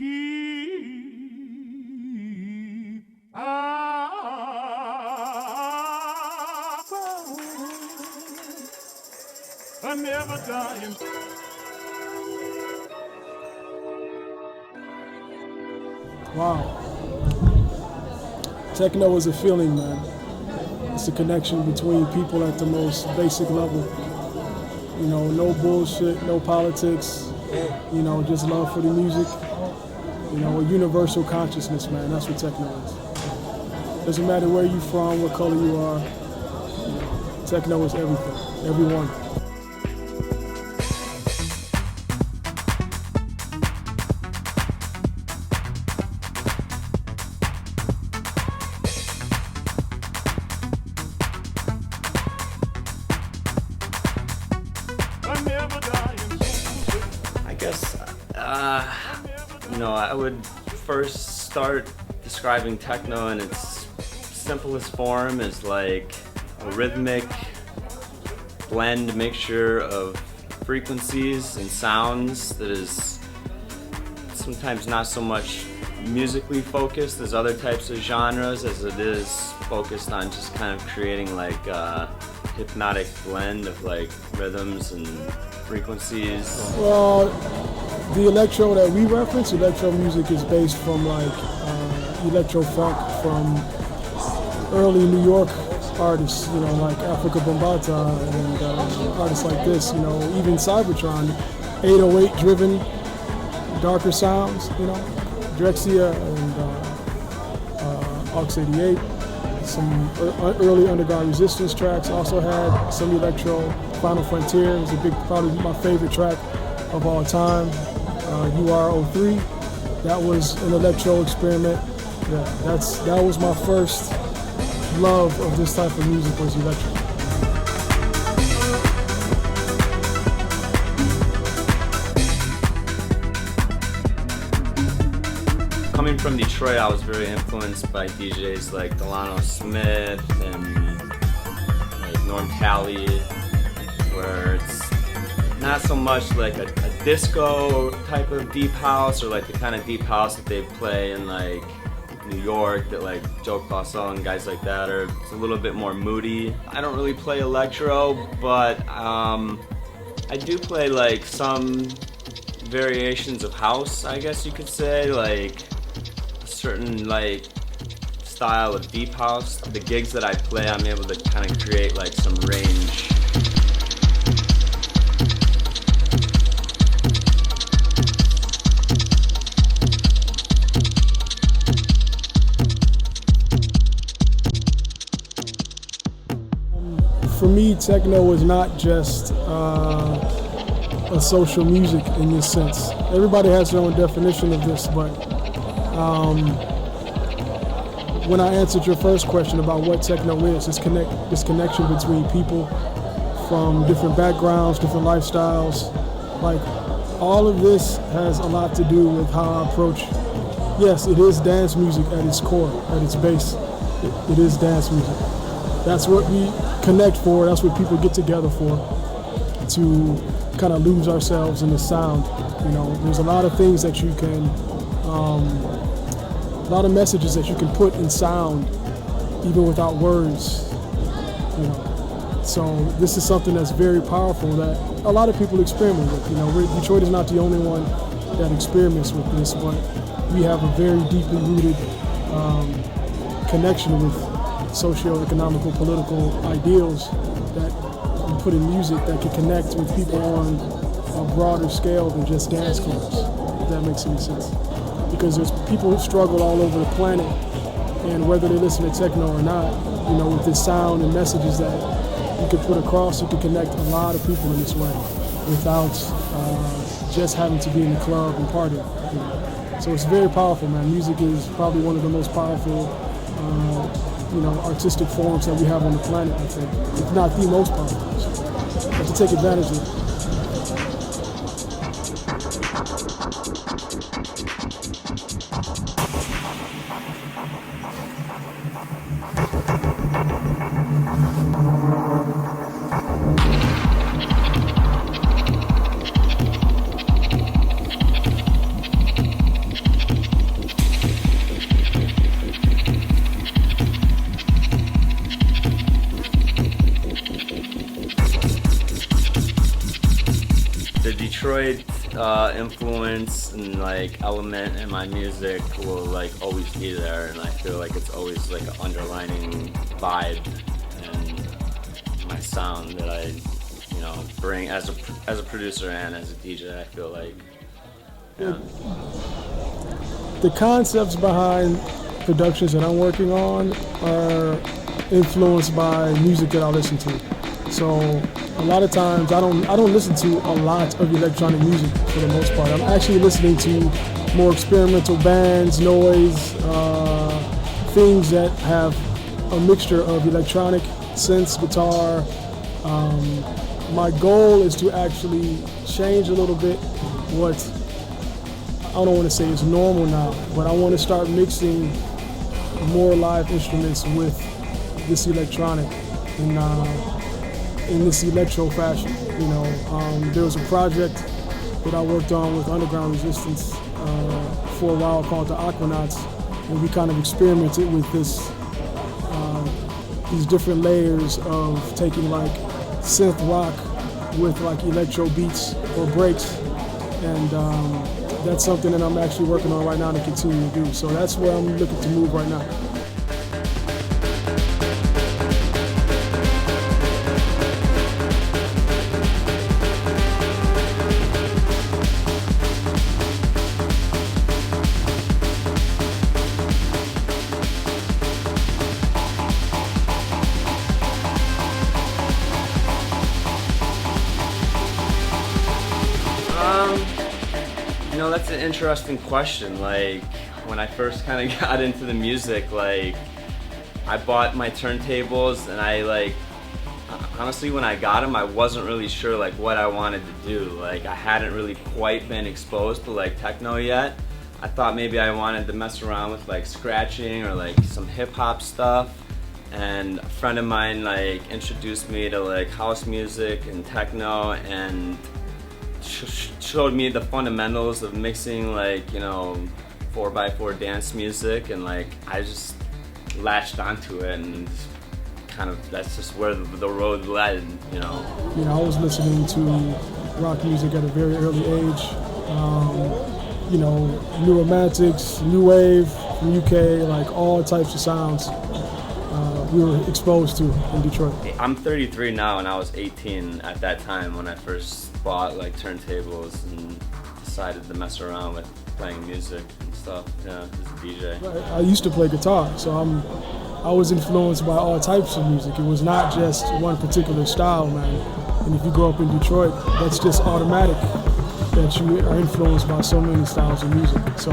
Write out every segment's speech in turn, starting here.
A never dying. Wow. Techno is a feeling, man. It's a connection between people at the most basic level. You know, no bullshit, no politics, you know, just love for the music. You know, a universal consciousness, man. That's what techno is. Doesn't matter where you're from, what color you are. You know, techno is everything, everyone. I guess, you know, I would first start describing techno in its simplest form as like a rhythmic blend mixture of frequencies and sounds that is sometimes not so much musically focused as other types of genres as it is focused on just kind of creating like a hypnotic blend of like rhythms and frequencies. Well, the electro that we reference, electro music, is based from like electro funk from early New York artists, you know, like Africa Bambaataa and artists like this, you know, even Cybertron, 808 driven, darker sounds, you know, Drexia and Aux 88. Some early Underground Resistance tracks also had some electro. Final Frontier was a big, probably my favorite track of all time. UR03, that was an electro experiment. Yeah, that was my first love of this type of music, was electro. Coming from Detroit, I was very influenced by DJs like Delano Smith and like Norm Talley, where it's not so much like a disco type of deep house or like the kind of deep house that they play in like New York that like Joe Claussell and guys like that are. It's a little bit more moody. I don't really play electro, but I do play like some variations of house, I guess you could say, like a certain like style of deep house. The gigs that I play, I'm able to kind of create like some range. For me, techno is not just a social music in this sense. Everybody has their own definition of this, but when I answered your first question about what techno is, this connection between people from different backgrounds, different lifestyles. Like, all of this has a lot to do with how I approach. Yes, it is dance music at its core, at its base. It is dance music. That's what we connect for, that's what people get together for, to kind of lose ourselves in the sound. You know, there's a lot of things that you can, a lot of messages that you can put in sound, even without words, you know. So this is something that's very powerful that a lot of people experiment with. You know, Detroit is not the only one that experiments with this, but we have a very deeply rooted connection with socio-economical, political ideals that we put in music that can connect with people on a broader scale than just dance clubs, if that makes any sense. Because there's people who struggle all over the planet, and whether they listen to techno or not, you know, with this sound and messages that you can put across, you can connect a lot of people in this way without just having to be in the club and party. You know? So it's very powerful, man. Music is probably one of the most powerful you know, artistic forms that we have on the planet, I think. If not the most powerful. So we have to take advantage of it. Detroit influence and like element in my music will like always be there, and I feel like it's always like an underlining vibe in my sound that I, you know, bring as a producer and as a DJ. I feel like, yeah. The concepts behind productions that I'm working on are influenced by music that I listen to. So a lot of times I don't listen to a lot of electronic music for the most part. I'm actually listening to more experimental bands, noise, things that have a mixture of electronic, synths, guitar. My goal is to actually change a little bit what I don't want to say is normal now, but I want to start mixing more live instruments with this electronic in this electro fashion. You know, there was a project that I worked on with Underground Resistance for a while called the Aquanauts, and we kind of experimented with this, these different layers of taking like synth rock with like electro beats or breaks, and that's something that I'm actually working on right now to continue to do. So that's where I'm looking to move right now. You know, that's an interesting question. Like, when I first kind of got into the music, like, I bought my turntables, and I, like, honestly, when I got them, I wasn't really sure, like, what I wanted to do. Like, I hadn't really quite been exposed to, like, techno yet. I thought maybe I wanted to mess around with, like, scratching or, like, some hip-hop stuff. And a friend of mine, like, introduced me to, like, house music and techno, and showed me the fundamentals of mixing, like, you know, 4x4 dance music, and like I just latched onto it, and kind of that's just where the road led, you know. You know, I was listening to rock music at a very early age. You know, New Romantics, New Wave from UK, like all types of sounds we were exposed to in Detroit. I'm 33 now, and I was 18 at that time when I first bought like turntables and decided to mess around with playing music and stuff, yeah, as a DJ. Right. I used to play guitar, so I was influenced by all types of music. It was not just one particular style, man. And if you grow up in Detroit, that's just automatic that you are influenced by so many styles of music. So.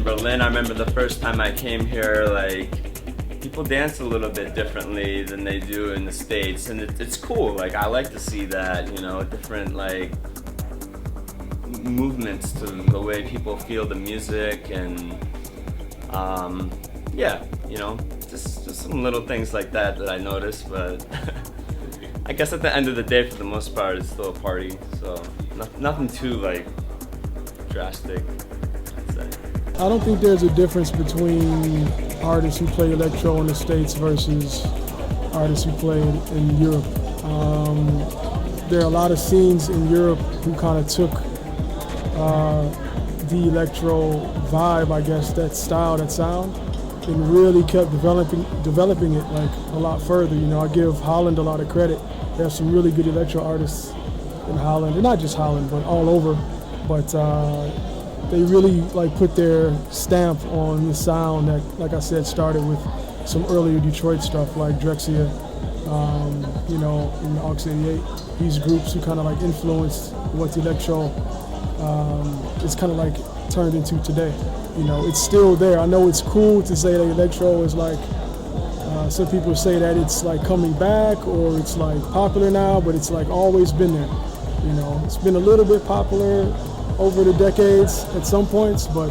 Berlin, I remember the first time I came here, like, people dance a little bit differently than they do in the States, and it's cool. Like, I like to see that, you know, different, like, movements to the way people feel the music, and, yeah, you know, just some little things like that I noticed, but I guess at the end of the day, for the most part, it's still a party, so nothing too, like, drastic, I'd say. I don't think there's a difference between artists who play electro in the States versus artists who play in Europe. There are a lot of scenes in Europe who kind of took the electro vibe, I guess, that style, that sound, and really kept developing it like a lot further. You know, I give Holland a lot of credit. There's some really good electro artists in Holland, and not just Holland, but all over. But they really like put their stamp on the sound that, like I said, started with some earlier Detroit stuff like Drexia, you know, in Aux 88. These groups who kind of like influenced what the electro it's kind of like turned into today. You know, it's still there. I know it's cool to say that electro is like, some people say that it's like coming back or it's like popular now, but it's like always been there. You know, it's been a little bit popular over the decades at some points, but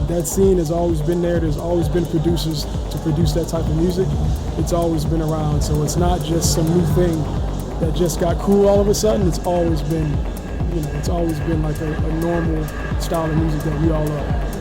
that scene has always been there. There's always been producers to produce that type of music. It's always been around, so it's not just some new thing that just got cool all of a sudden. It's always been, you know, it's always been like a normal style of music that we all love.